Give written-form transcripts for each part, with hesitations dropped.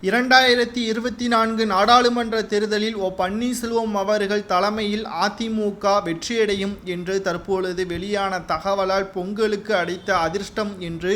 2024 நாடாளுமன்ற தேர்தலில் பன்னீர்செல்வம் அவர்கள் தலைமையில் அதிமுக வெற்றியடையும் என்று தற்பொழுது வெளியான தகவலால் பொங்கலுக்கு அடித்த அதிர்ஷ்டம் என்று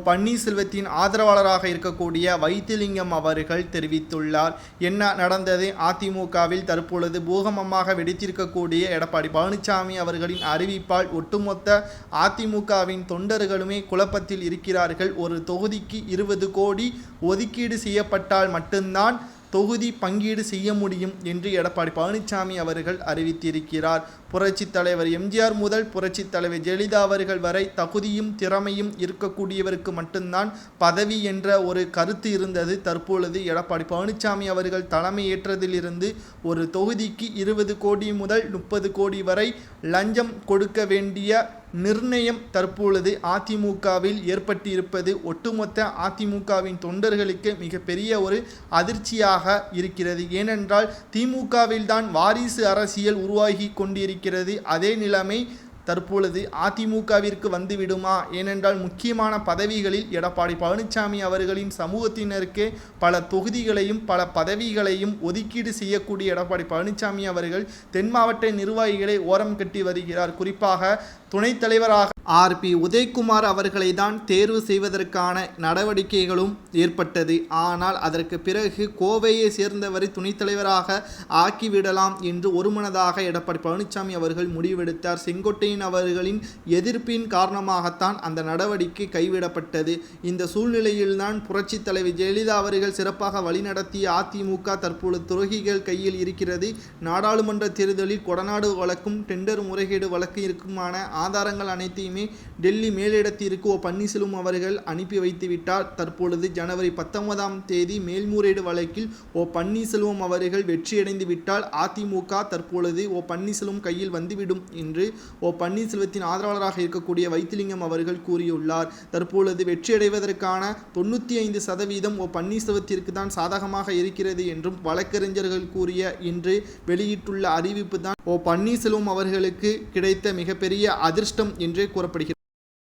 பன்னீர்செல்வத்தின் ஆதரவாளராக இருக்கக்கூடிய வைத்திலிங்கம் அவர்கள் தெரிவித்துள்ளார். என்ன நடந்தது? அதிமுகவில் தற்பொழுது பூகம்பமாக வெடித்திருக்கக்கூடிய எடப்பாடி பழனிசாமி அவர்களின் அறிவிப்பால் ஒட்டுமொத்த அதிமுகவின் தொண்டர்களுமே குழப்பத்தில் இருக்கிறார்கள். ஒரு தொகுதிக்கு 20 கோடி ஒதுக்கீடு செய்யப்பட்ட மட்டும்தான் தொகுதி பங்கீடு செய்ய முடியும் என்று எடப்பாடி பழனிசாமி அவர்கள் அறிவித்திருக்கிறார். புரட்சித் தலைவர் எம்ஜிஆர் முதல் புரட்சித் தலைவர் ஜெயலலிதா அவர்கள் வரை தகுதியும் திறமையும் இருக்கக்கூடியவருக்கு மட்டும்தான் பதவி என்ற ஒரு கருத்து இருந்தது. தற்பொழுது எடப்பாடி பழனிசாமி அவர்கள் தலைமை ஏற்றதிலிருந்து ஒரு தொகுதிக்கு 20 கோடி முதல் 30 கோடி வரை லஞ்சம் கொடுக்க வேண்டிய நிர்ணயம் தற்பொழுது அதிமுகவில் ஏற்பட்டிருப்பது ஒட்டுமொத்த அதிமுகவின் தொண்டர்களுக்கு மிகப்பெரிய ஒரு அதிர்ச்சியாக இருக்கிறது. ஏனென்றால் திமுகவில் தான் வாரிசு அரசியல் உருவாகி கொண்டிருக்கிறது. அதே நிலைமை தற்பொழுது அதிமுகவிற்கு வந்துவிடுமா? ஏனென்றால் முக்கியமான பதவிகளில் எடப்பாடி பழனிசாமி அவர்களின் சமூகத்தினருக்கு பல தொகுதிகளையும் பல பதவிகளையும் ஒதுக்கீடு செய்யக்கூடிய எடப்பாடி பழனிசாமி அவர்கள் தென் மாவட்ட நிர்வாகிகளை ஓரம் கட்டி வருகிறார். குறிப்பாக துணைத் தலைவராக RP உதயகுமார் அவர்களை தான் தேர்வு செய்வதற்கான நடவடிக்கைகளும் ஏற்பட்டது. ஆனால் அதற்கு பிறகு கோவையை சேர்ந்தவரை துணைத் தலைவராக ஆக்கிவிடலாம் என்று ஒருமனதாக எடப்பாடி பழனிசாமி அவர்கள் முடிவெடுத்தார். செங்கோட்டையன் அவர்களின் எதிர்ப்பின் காரணமாகத்தான் அந்த நடவடிக்கை கைவிடப்பட்டது. இந்த சூழ்நிலையில்தான் புரட்சித் தலைவர் ஜெயலலிதா அவர்கள் சிறப்பாக வழிநடத்திய அதிமுக தற்பொழுது துரோகிகள் கையில் இருக்கிறது. நாடாளுமன்ற தேர்தலில் கொடநாடு வழக்கும் டெண்டர் முறைகேடு வழக்கு இருக்குமான ஆதாரங்கள் அனைத்தையுமே டெல்லி மேலிடத்திற்கு பன்னீர்செல்வம் அவர்கள் அனுப்பி வைத்துவிட்டார். தற்பொழுது ஜனவரி 19ஆம் தேதி மேல்முறையீடு வழக்கில் பன்னீர்செல்வம் அவர்கள் வெற்றியடைந்து விட்டால் அதிமுக தற்பொழுது பன்னீர்செல்வம் கையில் வந்துவிடும் என்று பன்னீர்செல்வத்தின் ஆதரவாளராக இருக்கக்கூடிய வைத்திலிங்கம் அவர்கள் கூறியுள்ளார். தற்பொழுது வெற்றியடைவதற்கான 95% பன்னீர்செல்வத்திற்கு தான் சாதகமாக இருக்கிறது என்றும் வழக்கறிஞர்கள் கூறிய இன்று வெளியிட்டுள்ள அறிவிப்பு தான் பன்னீர்செல்வம் அவர்களுக்கு கிடைத்த மிகப்பெரிய அதிர்ஷ்டம் என்றே கூறப்படுகிறது.